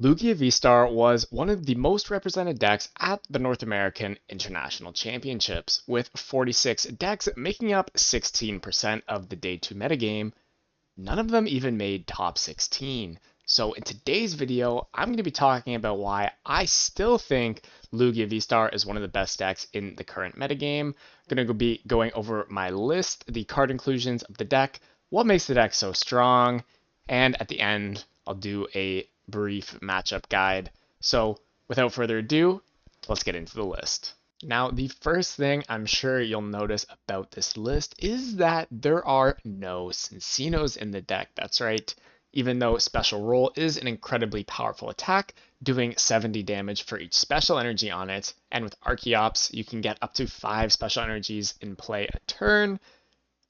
Lugia VSTAR was one of the most represented decks at the North American International Championships, with 46 decks making up 16% of the Day 2 metagame. None of them even made top 16. So in today's video, I'm going to be talking about why I still think Lugia VSTAR is one of the best decks in the current metagame. I'm going to be going over my list, the card inclusions of the deck, what makes the deck so strong, and at the end, I'll do a brief matchup guide. So without further ado, let's get into the list. Now, the first thing I'm sure you'll notice about this list is that there are no Cinccino's in the deck. That's right. Even though Special Roll is an incredibly powerful attack, doing 70 damage for each special energy on it, and with Archeops, you can get up to 5 special energies in play a turn,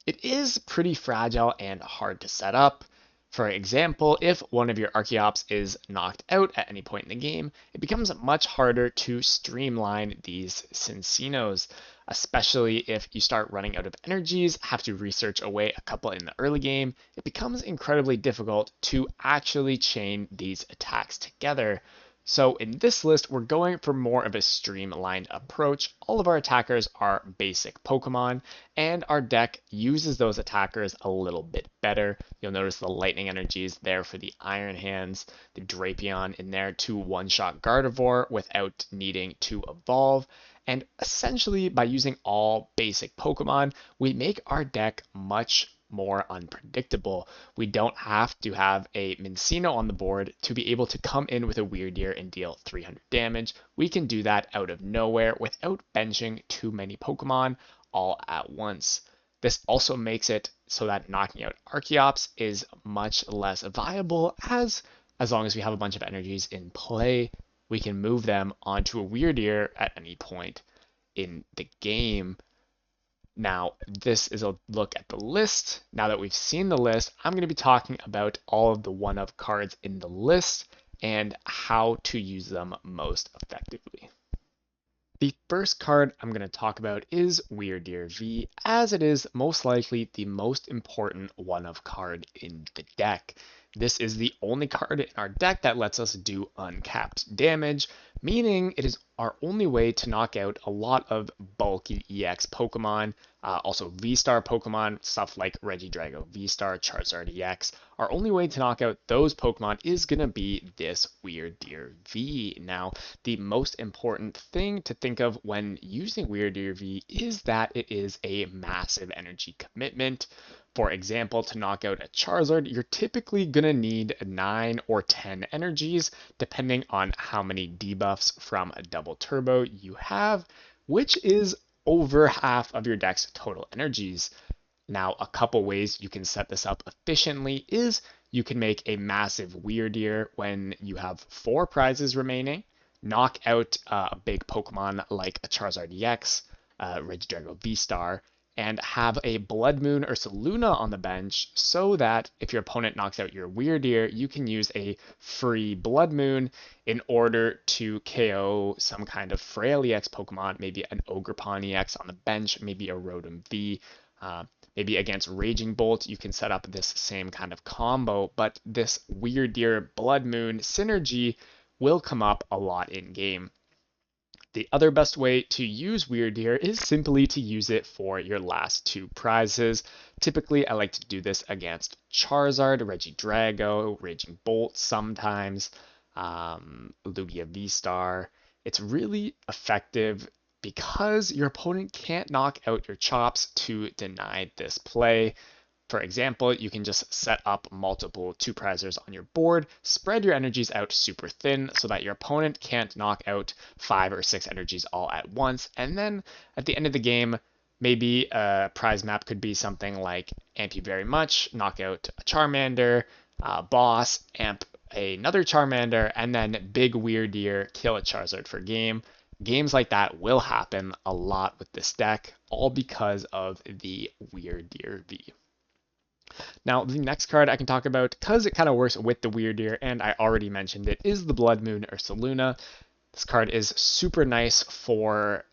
it is pretty fragile and hard to set up. For example, if one of your Archeops is knocked out at any point in the game, it becomes much harder to streamline these Cinccino's, especially if you start running out of energies, have to research away a couple in the early game. It becomes incredibly difficult to actually chain these attacks together. So in this list, we're going for more of a streamlined approach. All of our attackers are basic Pokemon, and our deck uses those attackers a little bit better. You'll notice the lightning energies there for the Iron Hands, the Drapion in there to one-shot Gardevoir without needing to evolve. And essentially, by using all basic Pokemon, we make our deck much more unpredictable. We don't have to have a Minccino on the board to be able to come in with a Wyrdeer and deal 300 damage. We can do that out of nowhere without benching too many Pokemon all at once. This also makes it so that knocking out Archeops is much less viable, as long as we have a bunch of energies in play, we can move them onto a Wyrdeer at any point in the game. Now, this is a look at the list. Now that we've seen the list, I'm going to be talking about all of the one-of cards in the list and how to use them most effectively. The first card I'm going to talk about is Wyrdeer V, as it is most likely the most important one-of card in the deck. This is the only card in our deck that lets us do uncapped damage, meaning it is our only way to knock out a lot of bulky EX Pokemon, also V-Star Pokemon, stuff like Regidrago VSTAR, Charizard EX. Our only way to knock out those Pokemon is going to be this Wyrdeer V. Now, the most important thing to think of when using Wyrdeer V is that it is a massive energy commitment. For example, to knock out a Charizard, you're typically going to need 9 or 10 energies, depending on how many debuffs from a double turbo you have, which is over half of your deck's total energies. Now, a couple ways you can set this up efficiently is you can make a massive Wyrdeer when you have 4 prizes remaining, knock out a big Pokemon like a Charizard EX, Regidrago VSTAR, and have a Blood Moon or Ursaluna on the bench so that if your opponent knocks out your Wyrdeer, you can use a free Blood Moon in order to KO some kind of frail EX Pokemon, maybe an Ogerpon EX on the bench, maybe a Rotom V. Maybe against Raging Bolt, you can set up this same kind of combo, but this Wyrdeer Blood Moon synergy will come up a lot in game. The other best way to use Wyrdeer is simply to use it for your last 2 prizes. Typically, I like to do this against Charizard, Regidrago, Raging Bolt sometimes, Lugia VSTAR. It's really effective because your opponent can't knock out your chops to deny this play. For example, you can just set up multiple 2 prizers on your board, spread your energies out super thin so that your opponent can't knock out 5 or 6 energies all at once, and then at the end of the game, maybe a prize map could be something like amp you very much, knock out a Charmander, boss, amp another Charmander, and then big Wyrdeer, kill a Charizard for game. Games like that will happen a lot with this deck, all because of the Wyrdeer V. Now, the next card I can talk about, because it kind of works with the Wyrdeer, and I already mentioned it, is the Blood Moon or Ursaluna. This card is super nice for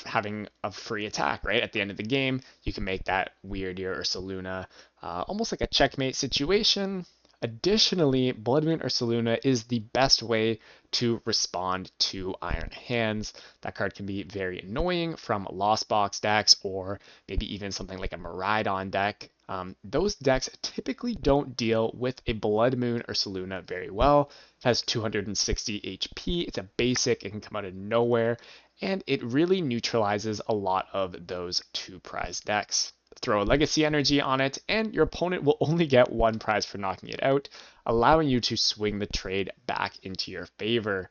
having a free attack, right? At the end of the game, you can make that Wyrdeer or Ursaluna almost like a checkmate situation. Additionally, Blood Moon Ursaluna is the best way to respond to Iron Hands. That card can be very annoying from Lost Box decks or maybe even something like a Miraidon deck. Those decks typically don't deal with a Blood Moon Ursaluna very well. It has 260 HP, it's a basic, it can come out of nowhere, and it really neutralizes a lot of those 2-prize decks. Throw a Legacy Energy on it, and your opponent will only get 1 prize for knocking it out, allowing you to swing the trade back into your favor.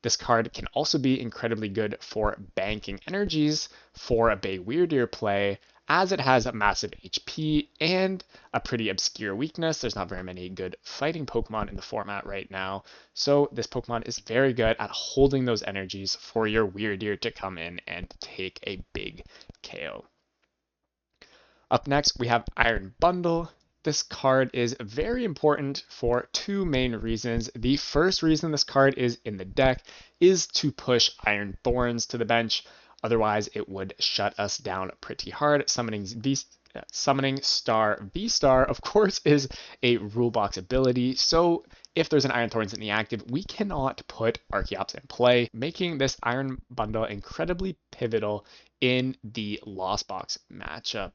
This card can also be incredibly good for banking energies for a big Weirdier play, as it has a massive HP and a pretty obscure weakness. There's not very many good fighting Pokemon in the format right now, so this Pokemon is very good at holding those energies for your Weirdier to come in and take a big KO. Up next, we have Iron Bundle. This card is very important for 2 main reasons. The first reason this card is in the deck is to push Iron Thorns to the bench. Otherwise, it would shut us down pretty hard. Summoning Star VSTAR, of course, is a rule box ability. So if there's an Iron Thorns in the active, we cannot put Archeops in play, making this Iron Bundle incredibly pivotal in the Lost Box matchup.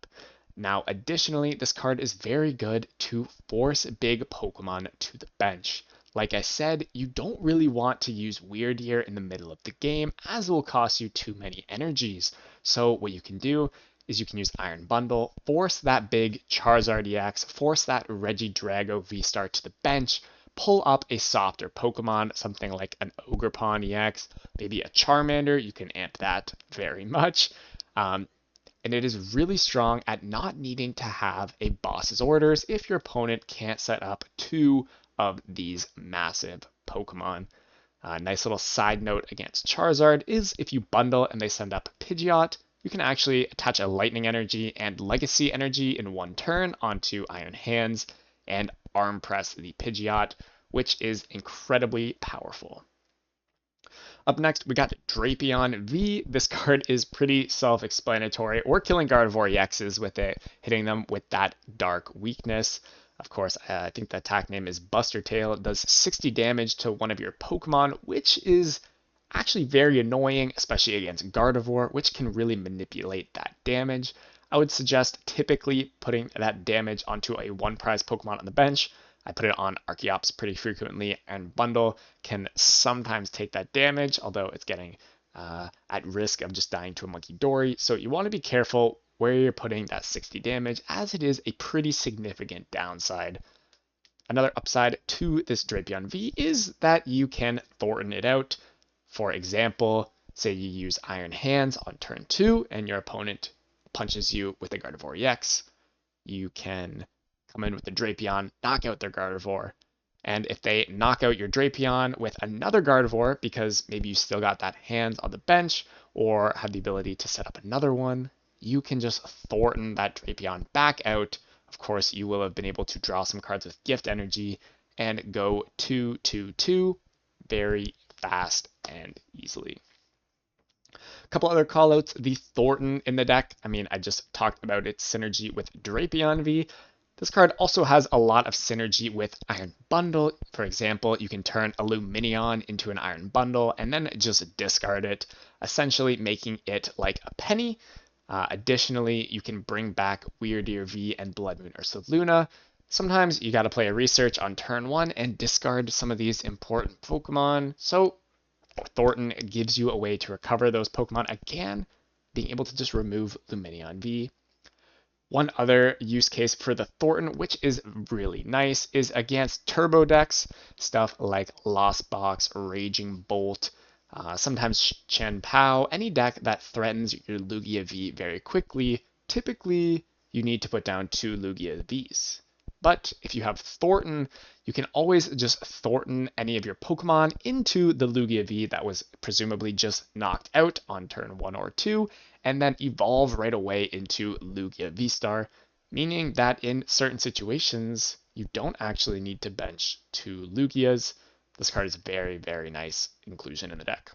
Now, additionally, this card is very good to force big Pokemon to the bench. Like I said, you don't really want to use Weirdier in the middle of the game, as it will cost you too many energies. So what you can do is you can use Iron Bundle, force that big Charizard EX, force that Regidrago VSTAR to the bench, pull up a softer Pokemon, something like an Ogerpon EX, maybe a Charmander. You can amp that very much. And it is really strong at not needing to have a boss's orders if your opponent can't set up 2 of these massive Pokemon. A nice little side note against Charizard is if you bundle and they send up Pidgeot, you can actually attach a Lightning Energy and Legacy Energy in 1 turn onto Iron Hands and arm press the Pidgeot, which is incredibly powerful. Up next, we got Drapion V. This card is pretty self-explanatory. We're killing Gardevoir EXs with it, hitting them with that dark weakness. Of course, I think the attack name is Buster Tail. It does 60 damage to one of your Pokemon, which is actually very annoying, especially against Gardevoir, which can really manipulate that damage. I would suggest typically putting that damage onto a 1-prize Pokemon on the bench. I put it on Archeops pretty frequently, and Bundle can sometimes take that damage, although it's getting at risk of just dying to a Monkey Dory. So you want to be careful where you're putting that 60 damage, as it is a pretty significant downside. Another upside to this Drapion V is that you can Thornton it out. For example, say you use Iron Hands on turn 2, and your opponent punches you with a Gardevoir EX. You can come in with the Drapion, knock out their Gardevoir, and if they knock out your Drapion with another Gardevoir, because maybe you still got that Hands on the bench, or have the ability to set up another one, you can just Thornton that Drapion back out. Of course, you will have been able to draw some cards with Gift Energy and go 2/2/2 very fast and easily. A couple other callouts, the Thornton in the deck. I just talked about its synergy with Drapion V. This card also has a lot of synergy with Iron Bundle. For example, you can turn a Lumineon into an Iron Bundle and then just discard it, essentially making it like a penny. Additionally, you can bring back Weirdier V and Blood Moon Ursaluna. Sometimes you got to play a research on turn 1 and discard some of these important Pokemon. So Thornton gives you a way to recover those Pokemon again, being able to just remove Lumineon V. One other use case for the Thornton, which is really nice, is against turbo decks, stuff like Lost Box, Raging Bolt, sometimes Chen Pao, any deck that threatens your Lugia V very quickly. Typically, you need to put down 2 Lugia Vs. But if you have Thornton, you can always just Thornton any of your Pokemon into the Lugia V that was presumably just knocked out on turn 1 or 2, and then evolve right away into Lugia VSTAR, meaning that in certain situations, you don't actually need to bench 2 Lugias. This card is a very, very nice inclusion in the deck.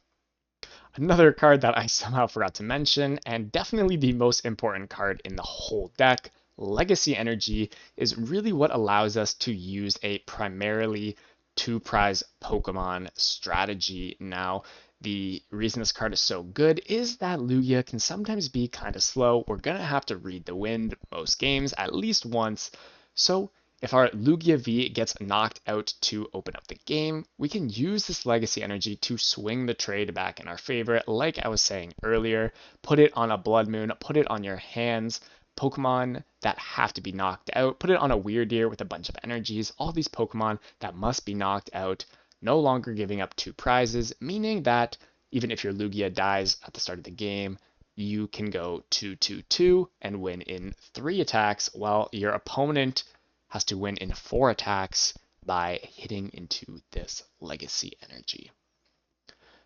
Another card that I somehow forgot to mention, and definitely the most important card in the whole deck, legacy energy is really what allows us to use a primarily two prize Pokemon strategy. Now, the reason this card is so good is that Lugia can sometimes be kind of slow. We're going to have to read the wind most games at least once. So if our Lugia V gets knocked out to open up the game, we can use this legacy energy to swing the trade back in our favor. Like I was saying earlier, put it on a Blood Moon, put it on your hands, Pokemon that have to be knocked out, put it on a Weirdeer with a bunch of energies, all these Pokemon that must be knocked out, no longer giving up two prizes, meaning that even if your Lugia dies at the start of the game, you can go 2-2-2 and win in 3 attacks, while your opponent has to win in 4 attacks by hitting into this legacy energy.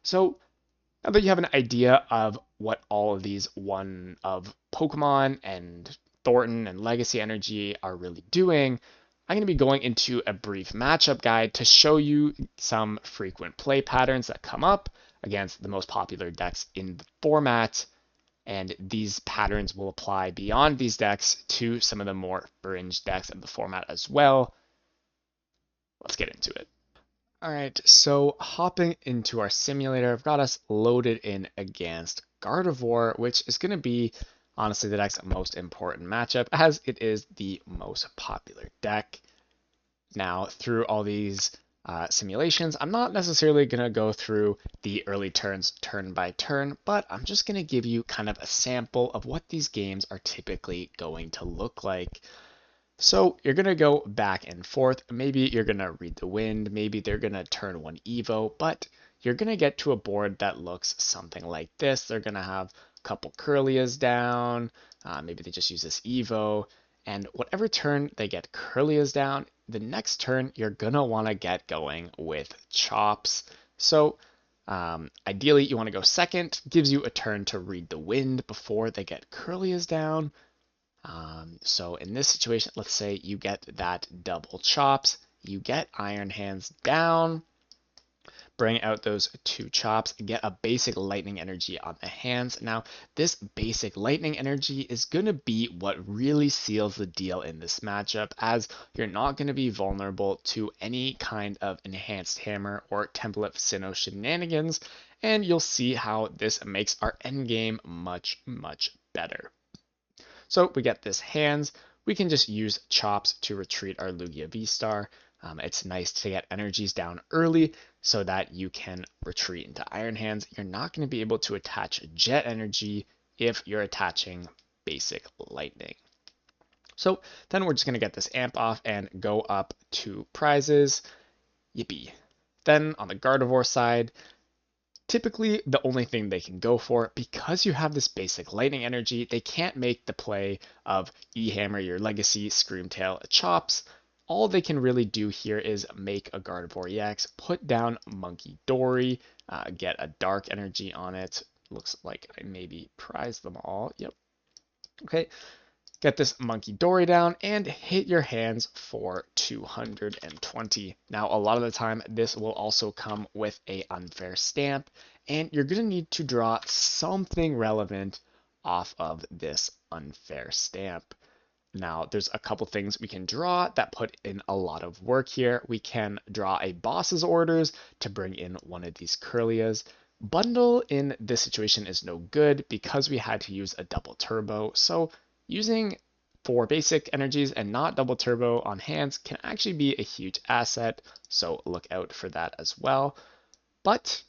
So now that you have an idea of what all of these one of Pokemon and Thornton and Legacy Energy are really doing, I'm going to be going into a brief matchup guide to show you some frequent play patterns that come up against the most popular decks in the format, and these patterns will apply beyond these decks to some of the more fringe decks of the format as well. Let's get into it. All right, so hopping into our simulator, I've got us loaded in against Gardevoir, which is going to be honestly the deck's most important matchup as it is the most popular deck. Now, through all these simulations, I'm not necessarily going to go through the early turns turn by turn, but I'm just going to give you kind of a sample of what these games are typically going to look like. So you're going to go back and forth. Maybe you're going to read the wind. Maybe they're going to turn one Evo, but you're going to get to a board that looks something like this. They're going to have a couple Curlias down. Maybe they just use this Evo. And whatever turn they get Curlias down, the next turn you're going to want to get going with Chops. So ideally you want to go second. Gives you a turn to read the wind before they get Curlias down. So in this situation, let's say you get that double Chops, you get Iron Hands down, bring out those 2 Chops, get a basic lightning energy on the hands. Now, this basic lightning energy is going to be what really seals the deal in this matchup, as you're not going to be vulnerable to any kind of enhanced hammer or template Sinnoh shenanigans, and you'll see how this makes our endgame much, much better. So we get this hands. We can just use Chops to retreat our Lugia VSTAR. It's nice to get energies down early so that you can retreat into Iron Hands. You're not going to be able to attach Jet Energy if you're attaching basic Lightning. So then we're just going to get this amp off and go up to prizes. Yippee. Then on the Gardevoir side, typically the only thing they can go for, because you have this basic lightning energy, they can't make the play of E-Hammer your Legacy, Screamtail, Chops. All they can really do here is make a Gardevoir EX, put down Monkey Dory, get a dark energy on it. Looks like I maybe prized them all. Yep. Okay. Get this Monkey Dory down and hit your hands for 220. Now, a lot of the time, this will also come with a unfair stamp, and you're going to need to draw something relevant off of this unfair stamp. Now, there's a couple things we can draw that put in a lot of work here. We can draw a boss's orders to bring in one of these Curlias. Bundle in this situation is no good because we had to use a double turbo, so using 4 basic energies and not double turbo on hands can actually be a huge asset, so look out for that as well. But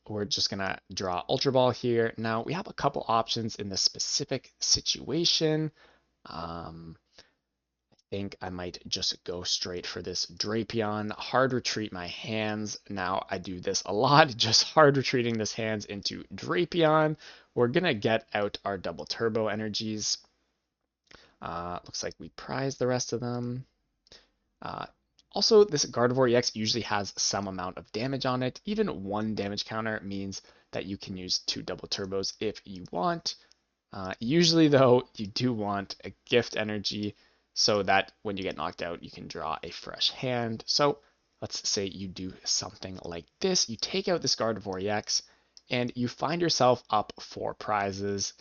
we're just going to draw Ultra Ball here. Now, we have a couple options in this specific situation. I think I might just go straight for this Drapion, hard retreat my hands. Now I do this a lot, just hard retreating this hands into Drapion. We're gonna get out our double turbo energies. Looks like we prize the rest of them. Also, this Gardevoir EX usually has some amount of damage on it. Even 1 damage counter means that you can use 2 double turbos if you want. Usually though, you do want a gift energy so that when you get knocked out, you can draw a fresh hand. So let's say you do something like this. You take out this Gardevoir EX and you find yourself up 4 prizes.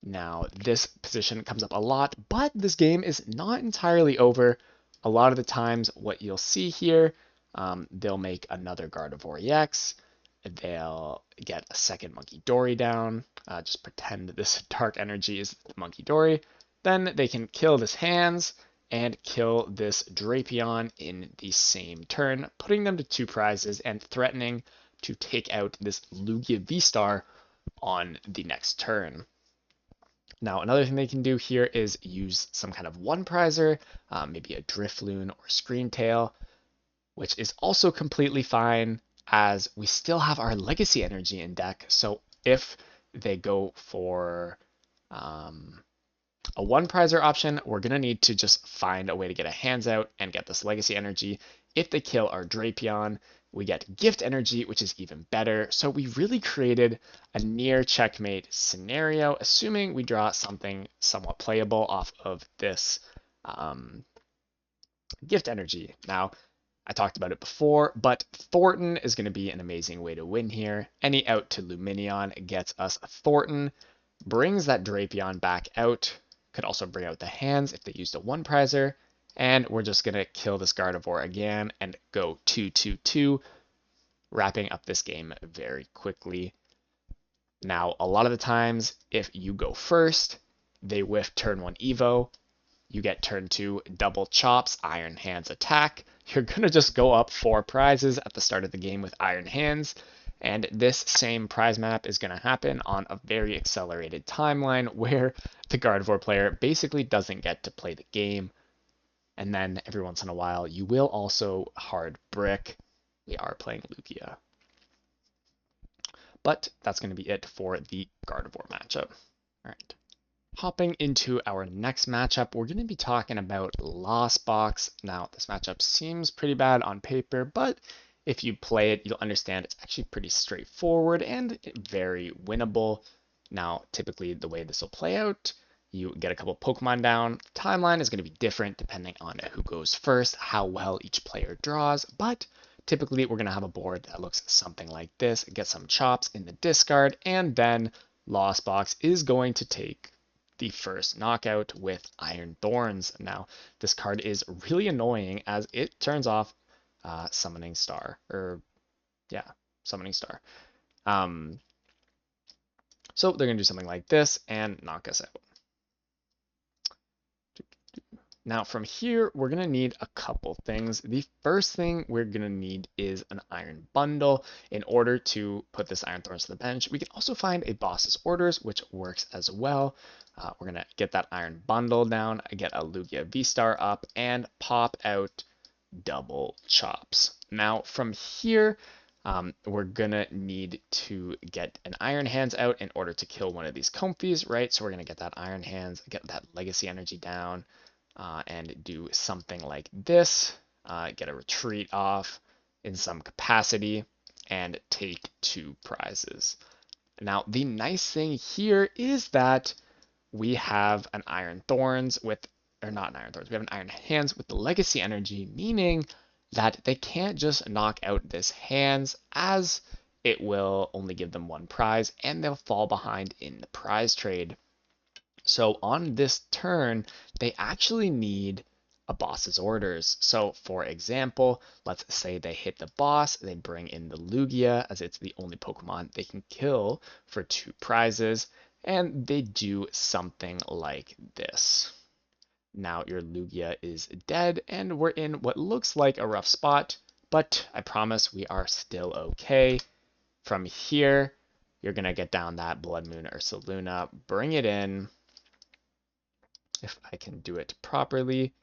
Now, this position comes up a lot, but this game is not entirely over. A lot of the times, what you'll see here, they'll make another Gardevoir EX. They'll get a second Monkey Dory down. Just pretend this Dark Energy is the Monkey Dory. Then they can kill this Hands and kill this Drapion in the same turn, putting them to 2 prizes and threatening to take out this Lugia VSTAR on the next turn. Now, another thing they can do here is use some kind of one prizer, maybe a Drifloon or Screen Tail, which is also completely fine as we still have our Legacy Energy in deck. So if they go for a one prizer option, we're going to need to just find a way to get a hands out and get this Legacy Energy. If they kill our Drapion, we get Gift Energy, which is even better. So we really created a near checkmate scenario, assuming we draw something somewhat playable off of this Gift Energy. Now, I talked about it before, but Thornton is going to be an amazing way to win here. Any out to Luminion gets us a Thornton, brings that Drapion back out, could also bring out the Hands if they used a one prizer, and we're just going to kill this Gardevoir again and go 2-2-2, wrapping up this game very quickly. Now, a lot of the times, if you go first, they whiff turn 1 Evo, you get turn 2 double chops, Iron Hands attack. You're going to just go up 4 prizes at the start of the game with Iron Hands. And this same prize map is going to happen on a very accelerated timeline where the Gardevoir player basically doesn't get to play the game. And then every once in a while, you will also hard brick. We are playing Lugia. But that's going to be it for the Gardevoir matchup. All right. Hopping into our next matchup, we're going to be talking about Lost Box. Now, this matchup seems pretty bad on paper, but if you play it, you'll understand it's actually pretty straightforward and very winnable. Now, typically the way this will play out, you get a couple Pokemon down. The timeline is going to be different depending on who goes first, how well each player draws, but typically we're going to have a board that looks something like this. Get some chops in the discard, and then Lost Box is going to take the first knockout with Iron Thorns. Now, this card is really annoying as it turns off Summoning Star, Summoning Star. So they're going to do something like this and knock us out. Now from here, we're going to need a couple things. The first thing we're going to need is an Iron Bundle in order to put this Iron Thorns to the bench. We can also find a Boss's Orders, which works as well. We're going to get that Iron Bundle down, get a Lugia VSTAR up, and pop out double chops. Now from here, we're going to need to get an Iron Hands out in order to kill one of these Comfies, right? So we're going to get that Iron Hands, get that Legacy Energy down, and do something like this, get a retreat off in some capacity, and take 2 prizes. Now, the nice thing here is that we have an Iron Thorns with, or not an Iron Thorns, we have an Iron Hands with the Legacy Energy, meaning that they can't just knock out this Hands, as it will only give them 1 prize, and they'll fall behind in the prize trade. So on this turn, they actually need a boss's orders. So for example, let's say they hit the boss, they bring in the Lugia as it's the only Pokemon they can kill for 2 prizes, and they do something like this. Now your Lugia is dead, and we're in what looks like a rough spot, but I promise we are still okay. From here, you're going to get down that Blood Moon Ursaluna, bring it in, if I can do it properly.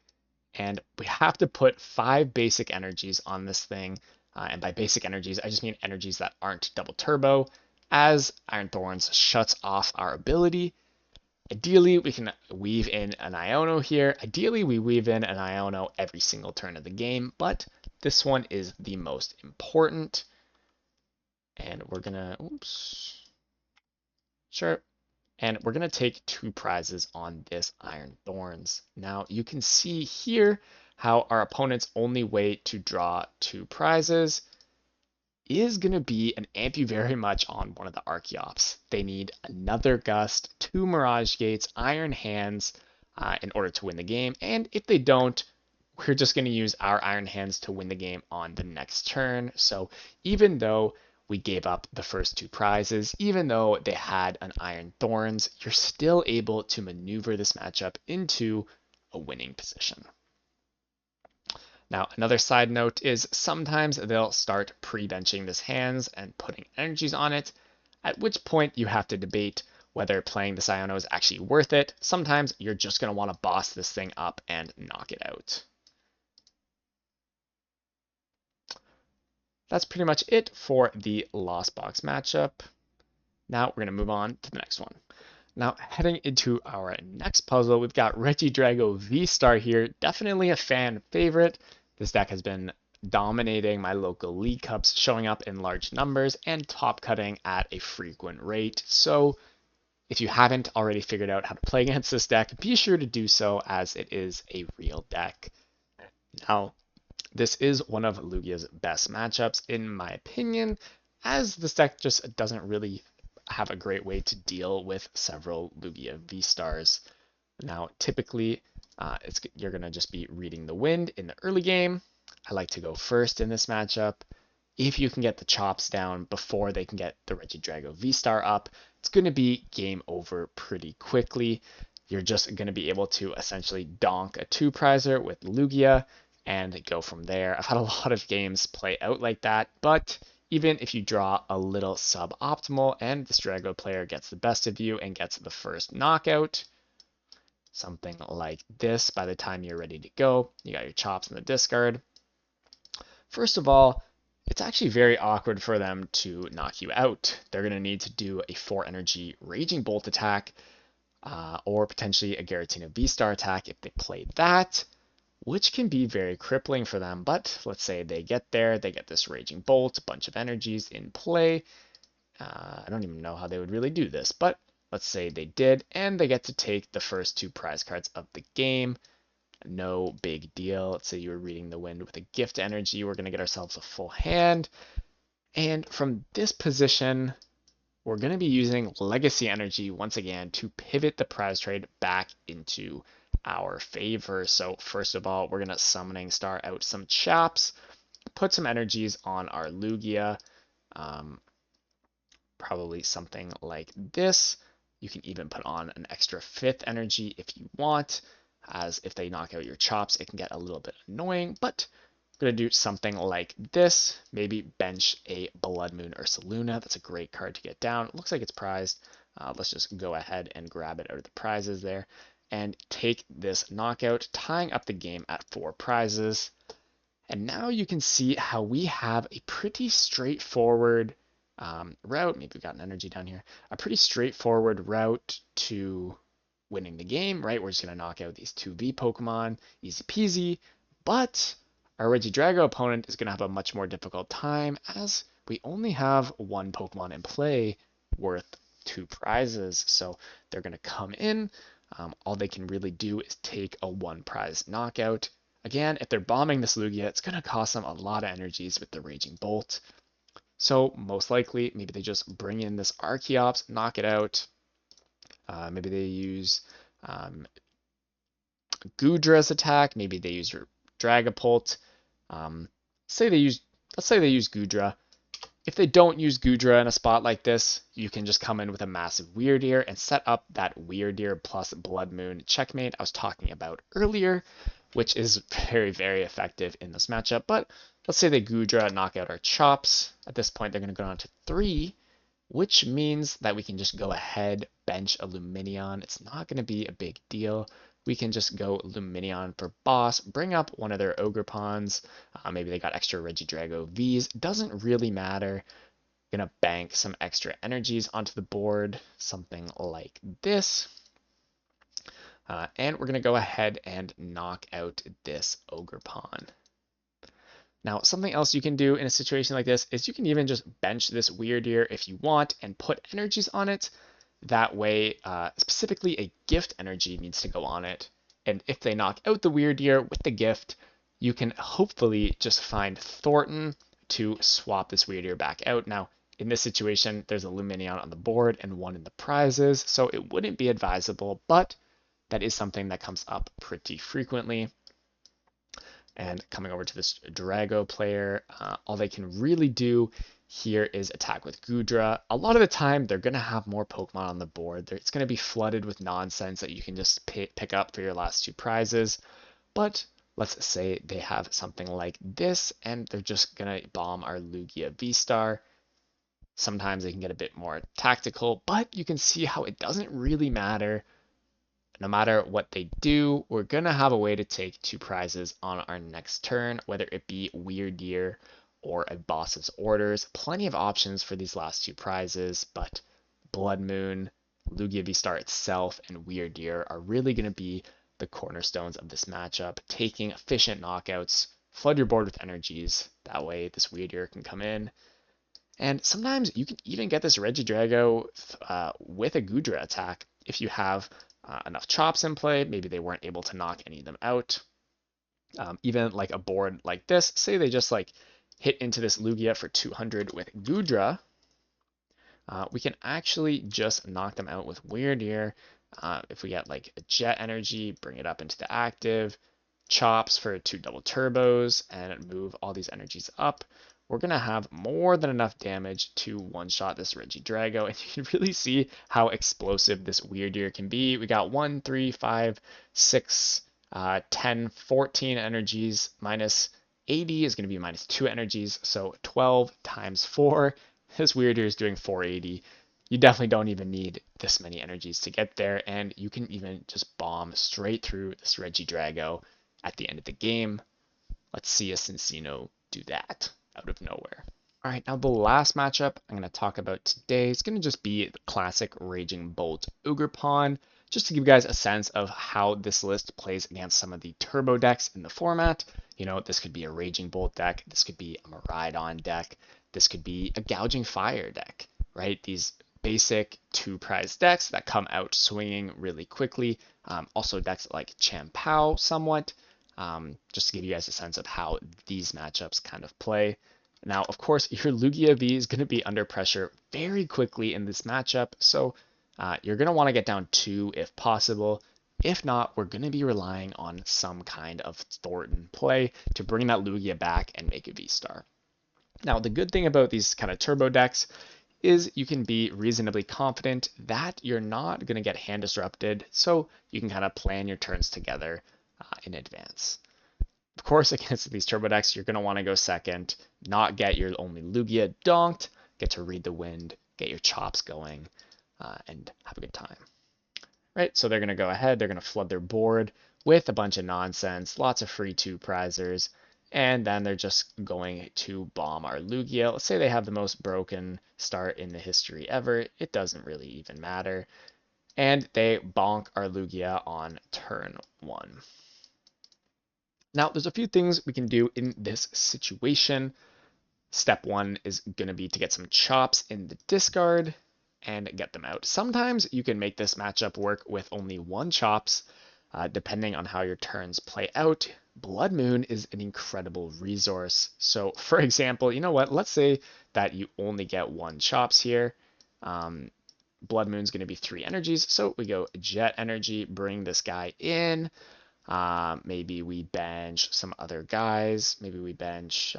And we have to put 5 basic energies on this thing. And by basic energies, I just mean energies that aren't double turbo, as Iron Thorns shuts off our ability. Ideally, we can weave in an Iono here. Ideally, we weave in an Iono every single turn of the game, but this one is the most important. And we're gonna, oops, sure. And we're going to take 2 prizes on this Iron Thorns. Now, you can see here how our opponent's only way to draw 2 prizes is going to be an Ampu very much on one of the Archeops. They need another Gust, 2 Mirage Gates, Iron Hands in order to win the game. And if they don't, we're just going to use our Iron Hands to win the game on the next turn. So even though we gave up the first 2 prizes, even though they had an Iron Thorns, you're still able to maneuver this matchup into a winning position. Now, another side note is sometimes they'll start pre-benching this hands and putting energies on it, at which point you have to debate whether playing this Iono is actually worth it. Sometimes you're just going to want to boss this thing up and knock it out. That's pretty much it for the Lost Box matchup. Now we're going to move on to the next one. Now, heading into our next puzzle, we've got Regidrago VSTAR here. Definitely a fan favorite. This deck has been dominating my local League Cups, showing up in large numbers and top cutting at a frequent rate. So if you haven't already figured out how to play against this deck, be sure to do so, as it is a real deck. Now, this is one of Lugia's best matchups, in my opinion, as this deck just doesn't really have a great way to deal with several Lugia VSTARs. Now, typically, you're going to just be reading the wind in the early game. I like to go first in this matchup. If you can get the chops down before they can get the Regidrago VSTAR up, it's going to be game over pretty quickly. You're just going to be able to essentially donk a 2-prizer with Lugia and go from there. I've had a lot of games play out like that, but even if you draw a little suboptimal and this Drago player gets the best of you and gets the first knockout, something like this, by the time you're ready to go, you got your chops in the discard. First of all, it's actually very awkward for them to knock you out. They're going to need to do a 4-energy Raging Bolt attack, or potentially a Giratina VSTAR attack if they play that, which can be very crippling for them. But let's say they get there, they get this Raging Bolt, a bunch of energies in play. I don't even know how they would really do this, but let's say they did, and they get to take the first 2 prize cards of the game. No big deal. Let's say you were reading the wind with a gift energy. We're going to get ourselves a full hand. And from this position, we're going to be using Legacy Energy once again to pivot the prize trade back into our favor. So first of all, we're going to Summoning Star out some chops, put some energies on our Lugia, probably something like this. You can even put on an extra 5th energy if you want, as if they knock out your chops, it can get a little bit annoying, but I'm going to do something like this. Maybe bench a Blood Moon Ursaluna. That's a great card to get down. It looks like it's prized. Let's just go ahead and grab it out of the prizes there and take this knockout, tying up the game at 4 prizes. And now you can see how we have a pretty straightforward route. Maybe we've got an energy down here. A pretty straightforward route to winning the game, right? We're just going to knock out these 2V Pokemon, easy peasy, but our Regidrago opponent is going to have a much more difficult time, as we only have 1 Pokemon in play worth 2 prizes. So they're going to come in. All they can really do is take a 1-prize knockout. Again, if they're bombing this Lugia, it's going to cost them a lot of energies with the Raging Bolt. So most likely, maybe they just bring in this Archeops, knock it out. Maybe they use Goodra's attack. Maybe they use Dragapult. Let's say they use Goodra. If they don't use Goodra in a spot like this, you can just come in with a massive Weirdeer and set up that Weirdeer plus Blood Moon checkmate I was talking about earlier, which is very, very effective in this matchup. But let's say they Goodra, knock out our chops. At this point, they're going to go down to 3, which means that we can just go ahead, bench a Lumineon. It's not going to be a big deal. We can just go Lumineon for boss, bring up one of their Ogerpons. Maybe they got extra Regidrago Vs. Doesn't really matter. Gonna bank some extra energies onto the board, something like this. And we're gonna go ahead and knock out this Ogerpon. Now, something else you can do in a situation like this is you can even just bench this Weirdeer if you want and put energies on it. That way, specifically a gift energy needs to go on it. And if they knock out the Weirdeer with the gift, you can hopefully just find Thornton, to swap this Weirdier back out. Now, in this situation, there's a Lumineon on the board and one in the prizes, so it wouldn't be advisable, but that is something that comes up pretty frequently. And coming over to this Drago player, all they can really do here is attack with Goodra. A lot of the time, they're going to have more Pokemon on the board. It's going to be flooded with nonsense that you can just pick up for your last two prizes. But let's say they have something like this, and they're just going to bomb our Lugia VSTAR. Sometimes they can get a bit more tactical, but you can see how it doesn't really matter. No matter what they do, we're going to have a way to take two prizes on our next turn, whether it be Weirdier or a Boss's Orders. Plenty of options for these last two prizes, but Blood Moon, Lugia VSTAR itself, and Weirdier are really going to be the cornerstones of this matchup, taking efficient knockouts, flood your board with energies. That way this Weirdier can come in. And sometimes you can even get this Regidrago with a Goodra attack if you have enough chops in play. Maybe they weren't able to knock any of them out. Even like a board like this, say they just like hit into this Lugia for 200 with Goodra, we can actually just knock them out with Weirdier. If we get like a Jet Energy, bring it up into the active, chops for 2 double turbos, and move all these energies up, we're going to have more than enough damage to one-shot this Regidrago, and you can really see how explosive this Weirdier can be. We got 1, 3, 5, 6, 10, 14 energies. Minus 80 is going to be minus 2 energies, so 12 times 4. This Weirdier is doing 480. You definitely don't even need this many energies to get there, and you can even just bomb straight through this Regidrago at the end of the game. Let's see a Cincino do that out of nowhere. All right, now the last matchup I'm going to talk about today is going to just be the classic Raging Bolt Ogerpon, just to give you guys a sense of how this list plays against some of the turbo decks in the format. You know, this could be a Raging Bolt deck, this could be a Miraidon deck, this could be a Gouging Fire deck, right? These basic 2-prize decks that come out swinging really quickly. Also decks like Champao somewhat. Just to give you guys a sense of how these matchups kind of play. Now, of course, your Lugia V is going to be under pressure very quickly in this matchup, so you're going to want to get down 2 if possible. If not, we're going to be relying on some kind of Thornton play to bring that Lugia back and make a V-Star. Now, the good thing about these kind of turbo decks is you can be reasonably confident that you're not going to get hand disrupted, so you can kind of plan your turns together in advance. Of course, against these turbo decks, you're going to want to go second, not get your only Lugia donked, get to read the wind, get your chops going, and have a good time. Right, so they're going to go ahead, they're going to flood their board with a bunch of nonsense, lots of free 2-prizers, and then they're just going to bomb our Lugia. Let's say they have the most broken start in the history ever. It doesn't really even matter. And they bonk our Lugia on turn 1. Now, there's a few things we can do in this situation. Step 1 is going to be to get some chops in the discard and get them out. Sometimes you can make this matchup work with only 1 chops, depending on how your turns play out. Blood Moon is an incredible resource. So, for example, you know what? Let's say that you only get 1 chops here. Blood Moon's going to be 3 energies, so we go Jet Energy, bring this guy in. Maybe we bench some other guys. Maybe we bench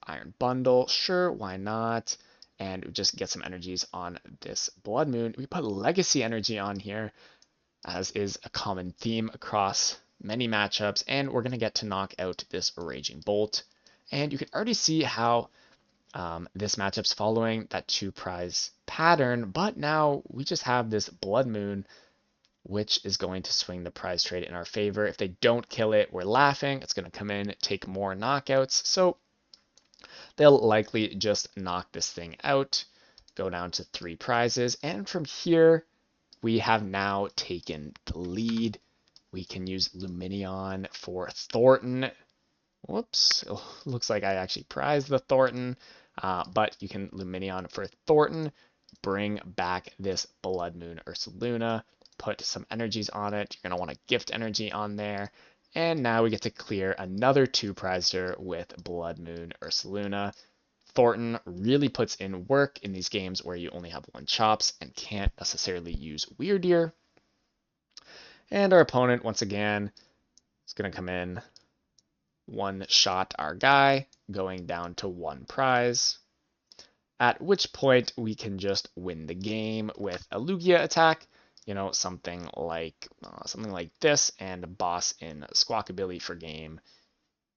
Iron Bundle. Sure, why not? And just get some energies on this Blood Moon. We put Legacy Energy on here, as is a common theme across many matchups, and we're going to get to knock out this Raging Bolt. And you can already see how this matchup's following that 2-prize pattern, but now we just have this Blood Moon, which is going to swing the prize trade in our favor. If they don't kill it, we're laughing. It's going to come in, take more knockouts. So they'll likely just knock this thing out, go down to 3 prizes. And from here, we have now taken the lead. We can use Lumineon for Thornton. Whoops, it looks like I actually prized the Thornton, but you can Lumineon for Thornton, bring back this Blood Moon Ursaluna, put some energies on it. You're going to want to gift energy on there. And now we get to clear another 2-prizer with Blood Moon Ursaluna. Thornton really puts in work in these games where you only have one chops and can't necessarily use Weirdeer. And our opponent, once again, is going to come in, one shot our guy, going down to one prize. At which point we can just win the game with a Lugia attack, you know, something like this, and boss in Squawkabilly for game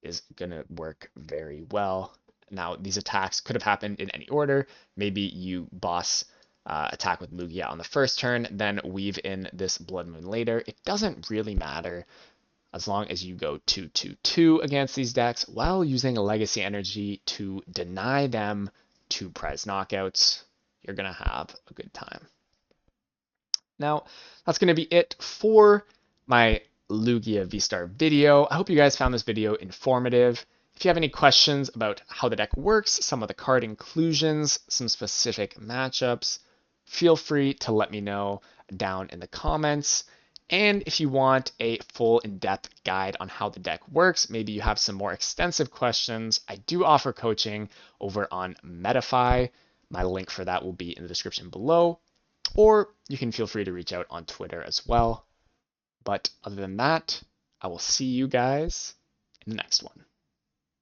is gonna work very well. Now, these attacks could have happened in any order. Maybe you boss attack with Lugia on the first turn, then weave in this Blood Moon later. It doesn't really matter as long as you go 2-2-2 against these decks while using Legacy Energy to deny them 2 prize knockouts. You're going to have a good time. Now, that's going to be it for my Lugia VSTAR video. I hope you guys found this video informative. If you have any questions about how the deck works, some of the card inclusions, some specific matchups, feel free to let me know down in the comments. And if you want a full in-depth guide on how the deck works, maybe you have some more extensive questions, I do offer coaching over on Metafy. My link for that will be in the description below, or you can feel free to reach out on Twitter as well. But other than that, I will see you guys in the next one.